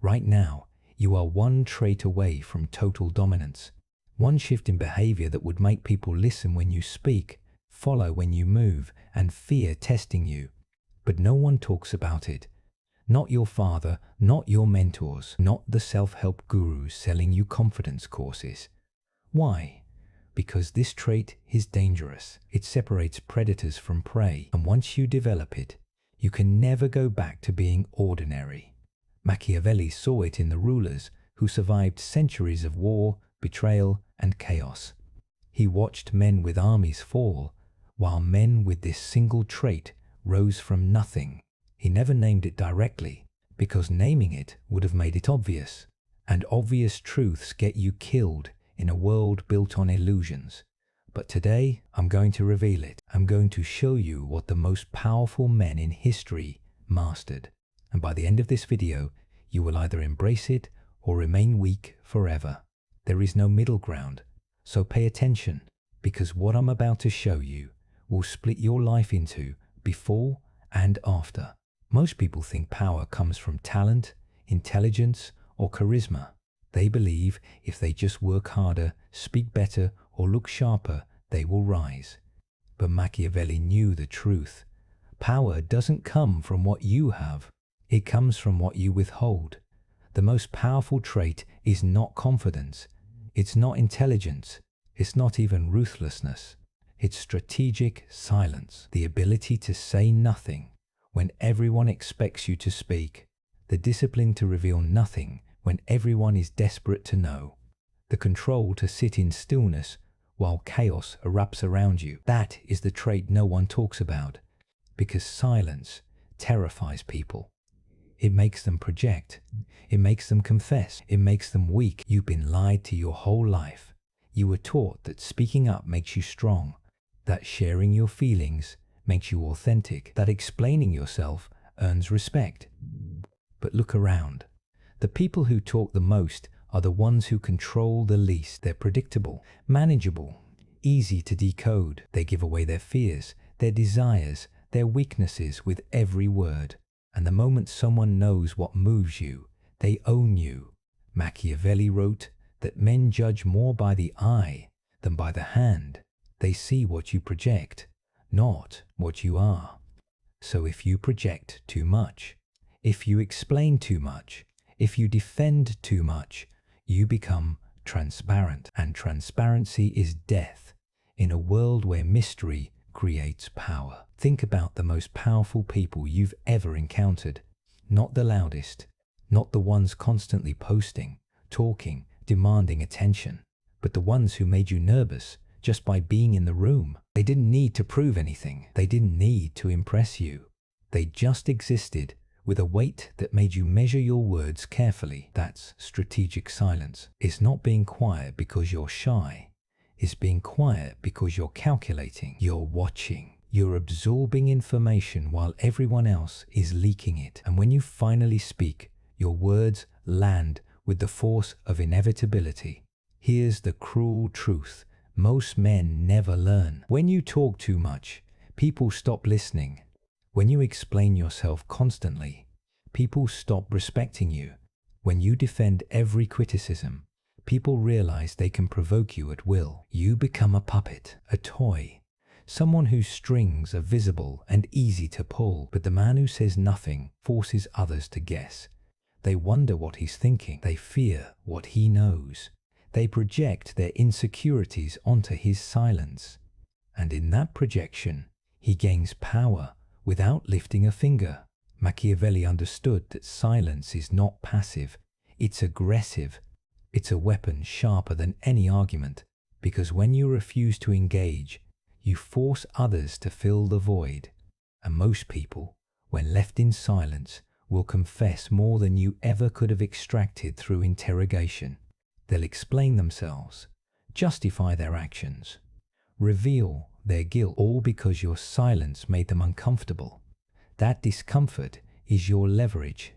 Right now, you are one trait away from total dominance. One shift in behavior that would make people listen when you speak, follow when you move, and fear testing you. But no one talks about it. Not your father, not your mentors, not the self-help gurus selling you confidence courses. Why? Because this trait is dangerous. It separates predators from prey, and once you develop it, you can never go back to being ordinary. Machiavelli saw it in the rulers who survived centuries of war, betrayal, and chaos. He watched men with armies fall, while men with this single trait rose from nothing. He never named it directly, because naming it would have made it obvious. And obvious truths get you killed in a world built on illusions. But today, I'm going to reveal it. I'm going to show you what the most powerful men in history mastered. And by the end of this video, you will either embrace it or remain weak forever. There is no middle ground. So pay attention, because what I'm about to show you will split your life into before and after. Most people think power comes from talent, intelligence, or charisma. They believe if they just work harder, speak better, or look sharper, they will rise. But Machiavelli knew the truth. Power doesn't come from what you have. It comes from what you withhold. The most powerful trait is not confidence. It's not intelligence. It's not even ruthlessness. It's strategic silence, the ability to say nothing when everyone expects you to speak, the discipline to reveal nothing when everyone is desperate to know, the control to sit in stillness while chaos erupts around you. That is the trait no one talks about, because silence terrifies people. It makes them project. It makes them confess. It makes them weak. You've been lied to your whole life. You were taught that speaking up makes you strong, that sharing your feelings makes you authentic, that explaining yourself earns respect. But look around. The people who talk the most are the ones who control the least. They're predictable, manageable, easy to decode. They give away their fears, their desires, their weaknesses with every word. And the moment someone knows what moves you, they own you. Machiavelli wrote that men judge more by the eye than by the hand. They see what you project, not what you are. So if you project too much, if you explain too much, if you defend too much, you become transparent. And transparency is death in a world where mystery creates power. Think about the most powerful people you've ever encountered. Not the loudest, not the ones constantly posting, talking, demanding attention, but the ones who made you nervous just by being in the room. They didn't need to prove anything. They didn't need to impress you. They just existed with a weight that made you measure your words carefully. That's strategic silence. It's not being quiet because you're shy. It's being quiet because you're calculating, you're watching, you're absorbing information while everyone else is leaking it. And when you finally speak, your words land with the force of inevitability. Here's the cruel truth most men never learn. When you talk too much, people stop listening. When you explain yourself constantly, people stop respecting you. When you defend every criticism, people realize they can provoke you at will. You become a puppet, a toy, someone whose strings are visible and easy to pull. But the man who says nothing forces others to guess. They wonder what he's thinking. They fear what he knows. They project their insecurities onto his silence. And in that projection, he gains power without lifting a finger. Machiavelli understood that silence is not passive, it's aggressive. It's a weapon sharper than any argument, because when you refuse to engage, you force others to fill the void. And most people, when left in silence, will confess more than you ever could have extracted through interrogation. They'll explain themselves, justify their actions, reveal their guilt, all because your silence made them uncomfortable. That discomfort is your leverage.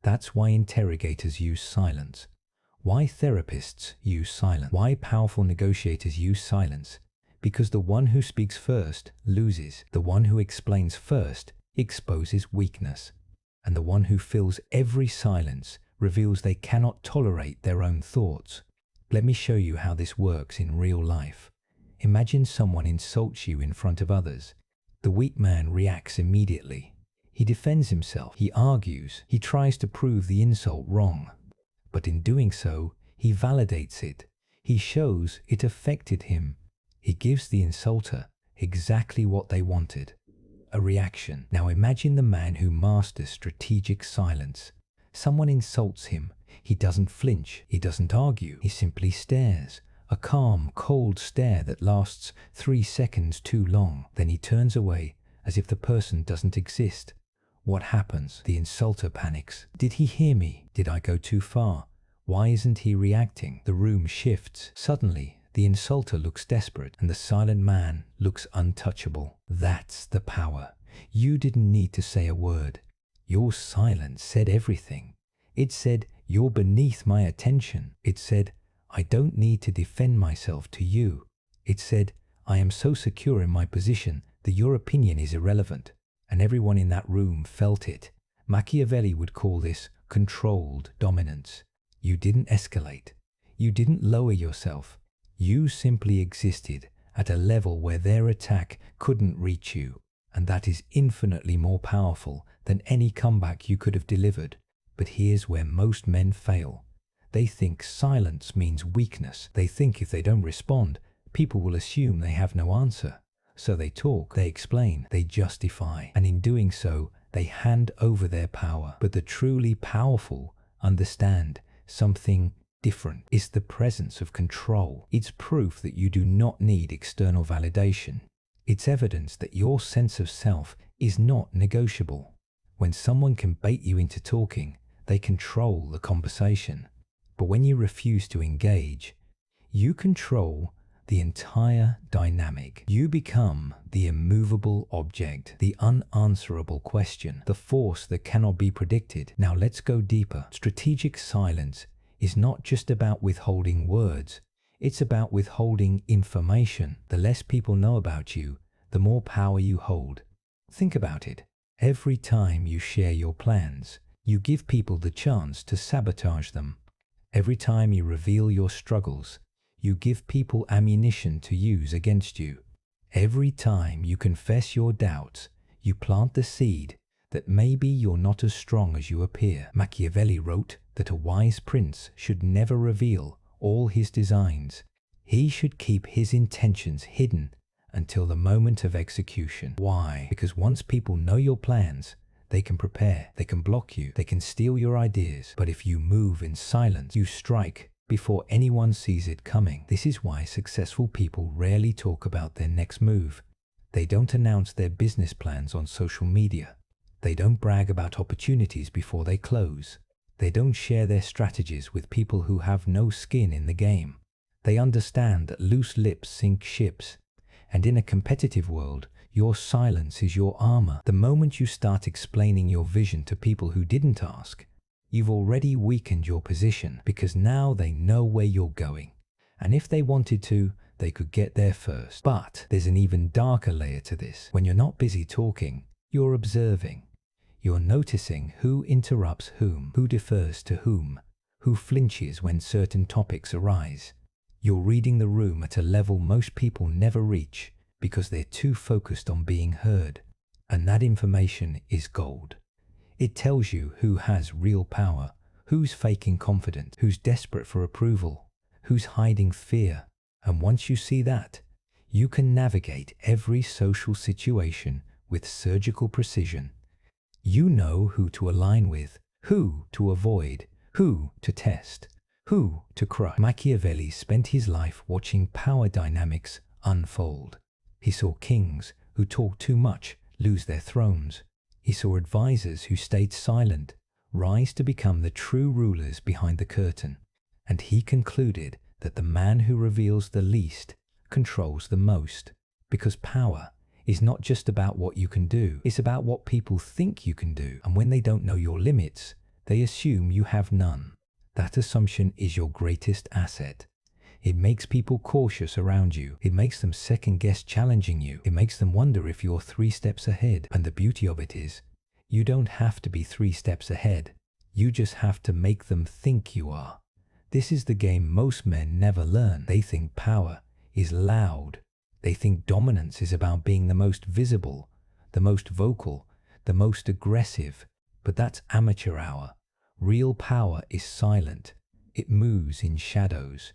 That's why interrogators use silence. Why therapists use silence. Why powerful negotiators use silence. Because the one who speaks first loses. The one who explains first exposes weakness. And the one who fills every silence reveals they cannot tolerate their own thoughts. Let me show you how this works in real life. Imagine someone insults you in front of others. The weak man reacts immediately. He defends himself, he argues, he tries to prove the insult wrong. But in doing so, he validates it. He shows it affected him. He gives the insulter exactly what they wanted, a reaction. Now imagine the man who masters strategic silence. Someone insults him. He doesn't flinch. He doesn't argue. He simply stares. A calm, cold stare that lasts 3 seconds too long. Then he turns away as if the person doesn't exist. What happens? The insulter panics. Did he hear me? Did I go too far? Why isn't he reacting? The room shifts. Suddenly, the insulter looks desperate and the silent man looks untouchable. That's the power. You didn't need to say a word. Your silence said everything. It said, "You're beneath my attention." It said, "I don't need to defend myself to you." It said, "I am so secure in my position that your opinion is irrelevant." And everyone in that room felt it. Machiavelli would call this controlled dominance. You didn't escalate. You didn't lower yourself. You simply existed at a level where their attack couldn't reach you. And that is infinitely more powerful than any comeback you could have delivered. But here's where most men fail. They think silence means weakness. They think if they don't respond, people will assume they have no answer. So they talk, they explain, they justify, and in doing so, they hand over their power. But the truly powerful understand something different. It's the presence of control. It's proof that you do not need external validation. It's evidence that your sense of self is not negotiable. When someone can bait you into talking, they control the conversation. But when you refuse to engage, you control the entire dynamic. You become the immovable object, the unanswerable question, the force that cannot be predicted. Now let's go deeper. Strategic silence is not just about withholding words. It's about withholding information. The less people know about you, the more power you hold. Think about it. Every time you share your plans, you give people the chance to sabotage them. Every time you reveal your struggles, you give people ammunition to use against you. Every time you confess your doubts, you plant the seed that maybe you're not as strong as you appear. Machiavelli wrote that a wise prince should never reveal all his designs. He should keep his intentions hidden until the moment of execution. Why? Because once people know your plans, they can prepare, they can block you, they can steal your ideas. But if you move in silence, you strike before anyone sees it coming. This is why successful people rarely talk about their next move. They don't announce their business plans on social media. They don't brag about opportunities before they close. They don't share their strategies with people who have no skin in the game. They understand that loose lips sink ships. And in a competitive world, your silence is your armor. The moment you start explaining your vision to people who didn't ask, you've already weakened your position, because now they know where you're going. And if they wanted to, they could get there first. But there's an even darker layer to this. When you're not busy talking, you're observing. You're noticing who interrupts whom, who defers to whom, who flinches when certain topics arise. You're reading the room at a level most people never reach because they're too focused on being heard. And that information is gold. It tells you who has real power, who's faking confidence, who's desperate for approval, who's hiding fear. And once you see that, you can navigate every social situation with surgical precision. You know who to align with, who to avoid, who to test, who to crush. Machiavelli spent his life watching power dynamics unfold. He saw kings who talked too much lose their thrones. He saw advisors who stayed silent rise to become the true rulers behind the curtain. And he concluded that the man who reveals the least controls the most, because power is not just about what you can do, it's about what people think you can do. And when they don't know your limits, they assume you have none. That assumption is your greatest asset. It makes people cautious around you. It makes them second-guess challenging you. It makes them wonder if you're 3 steps ahead. And the beauty of it is, you don't have to be 3 steps ahead. You just have to make them think you are. This is the game most men never learn. They think power is loud. They think dominance is about being the most visible, the most vocal, the most aggressive. But that's amateur hour. Real power is silent. It moves in shadows.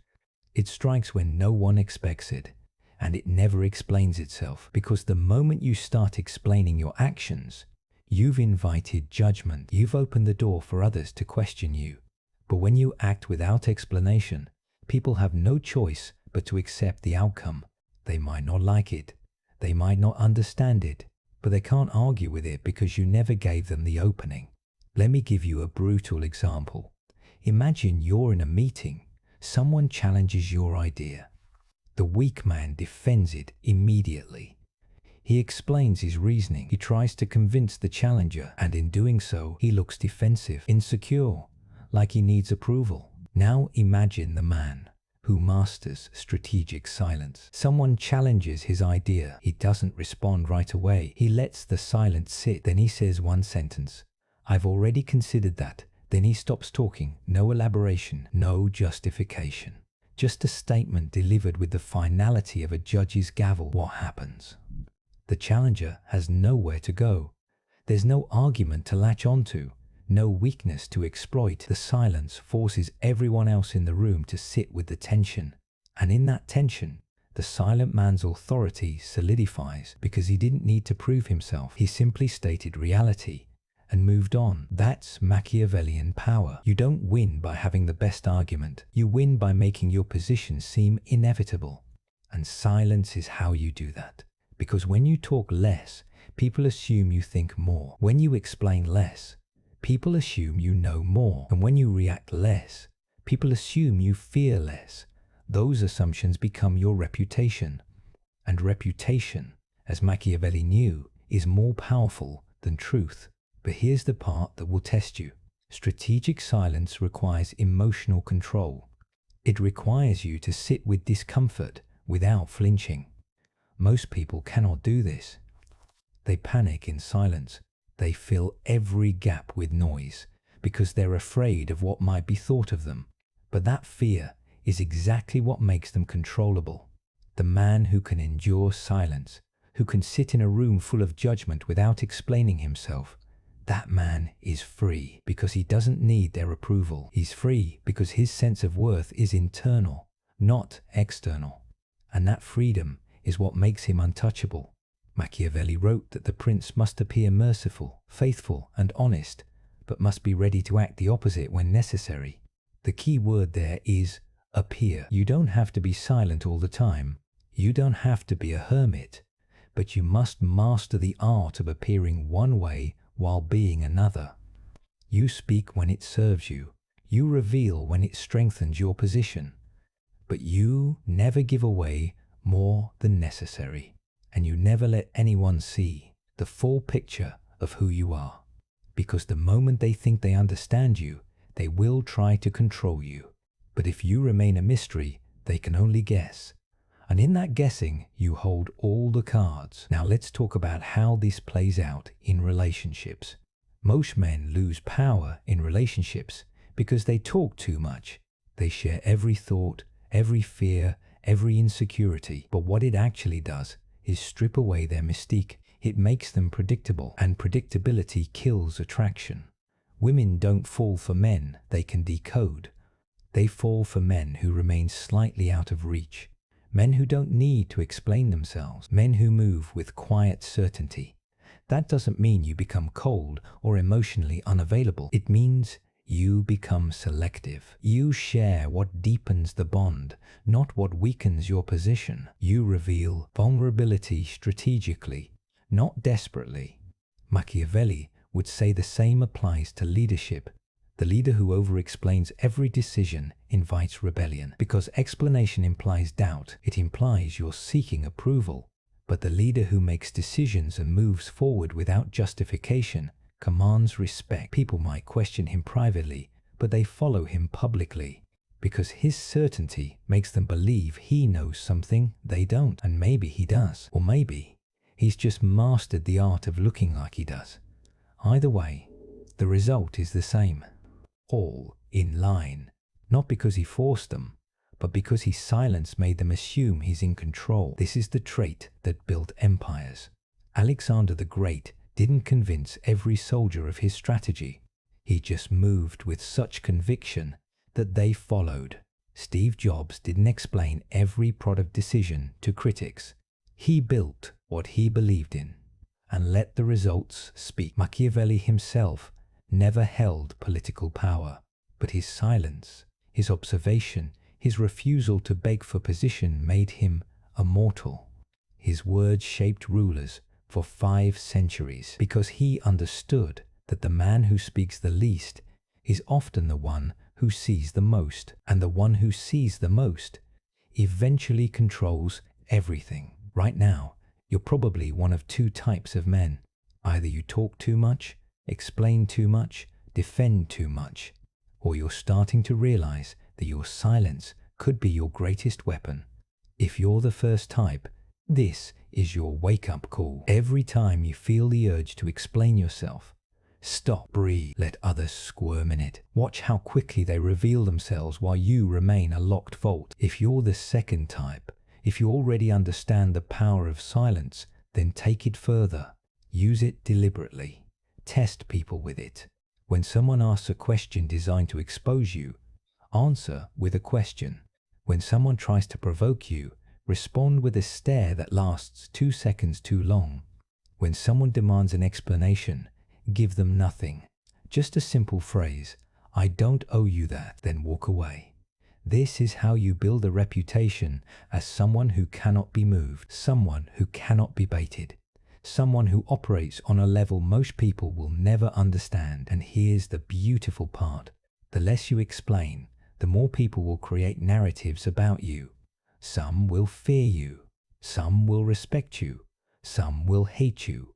It strikes when no one expects it. And it never explains itself, because the moment you start explaining your actions, you've invited judgment. You've opened the door for others to question you. But when you act without explanation, people have no choice but to accept the outcome. They might not like it. They might not understand it, but they can't argue with it because you never gave them the opening. Let me give you a brutal example. Imagine you're in a meeting. Someone challenges your idea. The weak man defends it immediately. He explains his reasoning. He tries to convince the challenger, and in doing so, he looks defensive, insecure, like he needs approval. Now imagine the man who masters strategic silence. Someone challenges his idea. He doesn't respond right away. He lets the silence sit. Then he says one sentence. "I've already considered that." Then he stops talking. No elaboration, no justification. Just a statement delivered with the finality of a judge's gavel. What happens? The challenger has nowhere to go. There's no argument to latch onto, no weakness to exploit. The silence forces everyone else in the room to sit with the tension. And in that tension, the silent man's authority solidifies because he didn't need to prove himself. He simply stated reality and moved on. That's Machiavellian power. You don't win by having the best argument. You win by making your position seem inevitable. And silence is how you do that. Because when you talk less, people assume you think more. When you explain less, people assume you know more. And when you react less, people assume you fear less. Those assumptions become your reputation. And reputation, as Machiavelli knew, is more powerful than truth. But here's the part that will test you. Strategic silence requires emotional control. It requires you to sit with discomfort without flinching. Most people cannot do this. They panic in silence. They fill every gap with noise because they're afraid of what might be thought of them. But that fear is exactly what makes them controllable. The man who can endure silence, who can sit in a room full of judgment without explaining himself, that man is free because he doesn't need their approval. He's free because his sense of worth is internal, not external. And that freedom is what makes him untouchable. Machiavelli wrote that the prince must appear merciful, faithful, and honest, but must be ready to act the opposite when necessary. The key word there is appear. You don't have to be silent all the time. You don't have to be a hermit, but you must master the art of appearing one way while being another. You speak when it serves you. You reveal when it strengthens your position. But you never give away more than necessary. And you never let anyone see the full picture of who you are. Because the moment they think they understand you, they will try to control you. But if you remain a mystery, they can only guess. And in that guessing, you hold all the cards. Now let's talk about how this plays out in relationships. Most men lose power in relationships because they talk too much. They share every thought, every fear, every insecurity. But what it actually does is strip away their mystique. It makes them predictable, and predictability kills attraction. Women don't fall for men they can decode. They fall for men who remain slightly out of reach. Men who don't need to explain themselves. Men who move with quiet certainty. That doesn't mean you become cold or emotionally unavailable. It means you become selective. You share what deepens the bond, not what weakens your position. You reveal vulnerability strategically, not desperately. Machiavelli would say the same applies to leadership. The leader who over-explains every decision invites rebellion, because explanation implies doubt. It implies you're seeking approval. But the leader who makes decisions and moves forward without justification commands respect. People might question him privately, but they follow him publicly, because his certainty makes them believe he knows something they don't. And maybe he does, or maybe he's just mastered the art of looking like he does. Either way, the result is the same. all in line, not because he forced them, but because his silence made them assume he's in control. This is the trait that built empires. Alexander the Great didn't convince every soldier of his strategy. He just moved with such conviction that they followed. Steve Jobs didn't explain every product decision to critics. He built what he believed in and let the results speak. Machiavelli himself never held political power, but his silence, his observation, his refusal to beg for position made him immortal. His words shaped rulers for 5 centuries because he understood that the man who speaks the least is often the one who sees the most, and the one who sees the most eventually controls everything. Right now, you're probably one of 2 types of men. Either you talk too much, explain too much, defend too much, or you're starting to realize that your silence could be your greatest weapon. If you're the first type, this is your wake-up call. Every time you feel the urge to explain yourself, stop, breathe, let others squirm in it. Watch how quickly they reveal themselves while you remain a locked vault. If you're the second type, if you already understand the power of silence, then take it further. Use it deliberately. Test people with it. When someone asks a question designed to expose you, answer with a question. When someone tries to provoke you, respond with a stare that lasts 2 seconds too long. When someone demands an explanation, give them nothing. Just a simple phrase, "I don't owe you that," then walk away. This is how you build a reputation as someone who cannot be moved, someone who cannot be baited, someone who operates on a level most people will never understand. And here's the beautiful part. The less you explain, the more people will create narratives about you. Some will fear you, some will respect you, some will hate you,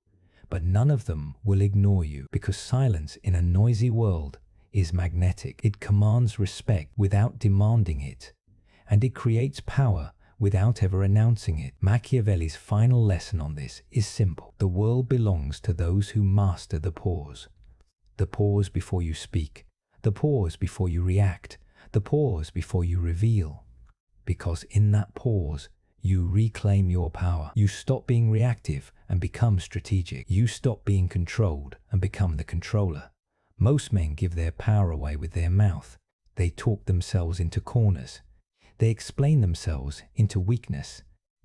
but none of them will ignore you, because silence in a noisy world is magnetic. It commands respect without demanding it, and it creates power without ever announcing it. Machiavelli's final lesson on this is simple. The world belongs to those who master the pause. The pause before you speak, the pause before you react, the pause before you reveal. Because in that pause, you reclaim your power. You stop being reactive and become strategic. You stop being controlled and become the controller. Most men give their power away with their mouth. They talk themselves into corners. They explain themselves into weakness.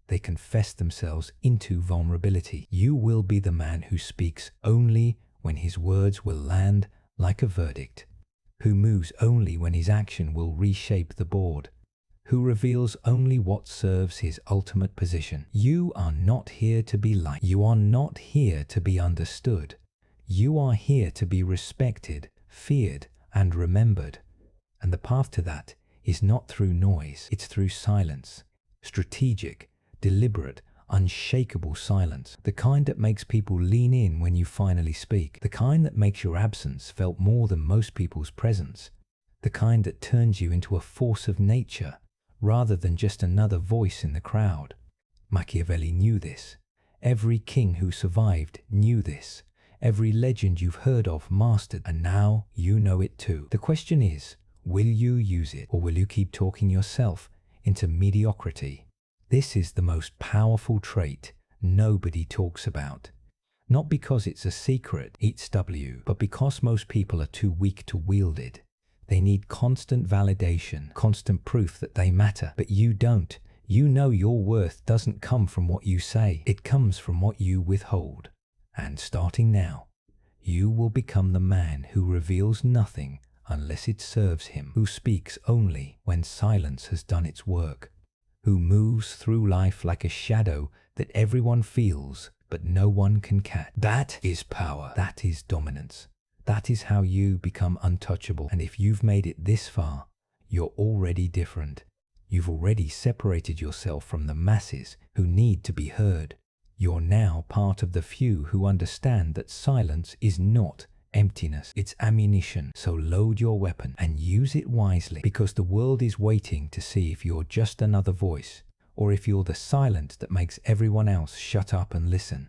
They confess themselves into vulnerability. You will be the man who speaks only when his words will land like a verdict, who moves only when his action will reshape the board, who reveals only what serves his ultimate position. You are not here to be liked. You are not here to be understood. You are here to be respected, feared, and remembered. And the path to that is not through noise, it's through silence. Strategic, deliberate, unshakable silence. The kind that makes people lean in when you finally speak. The kind that makes your absence felt more than most people's presence. The kind that turns you into a force of nature, rather than just another voice in the crowd. Machiavelli knew this. Every king who survived knew this. Every legend you've heard of mastered, and now you know it too. The question is, will you use it, or will you keep talking yourself into mediocrity? This is the most powerful trait nobody talks about. Not because it's a secret, eats W, but because most people are too weak to wield it. They need constant validation, constant proof that they matter. But you don't. You know your worth doesn't come from what you say. It comes from what you withhold. And starting now, you will become the man who reveals nothing unless it serves him, who speaks only when silence has done its work, who moves through life like a shadow that everyone feels but no one can catch. That is power. That is dominance. That is how you become untouchable. And if you've made it this far, you're already different. You've already separated yourself from the masses who need to be heard. You're now part of the few who understand that silence is not emptiness, it's ammunition. So load your weapon and use it wisely, because the world is waiting to see if you're just another voice, or if you're the silence that makes everyone else shut up and listen.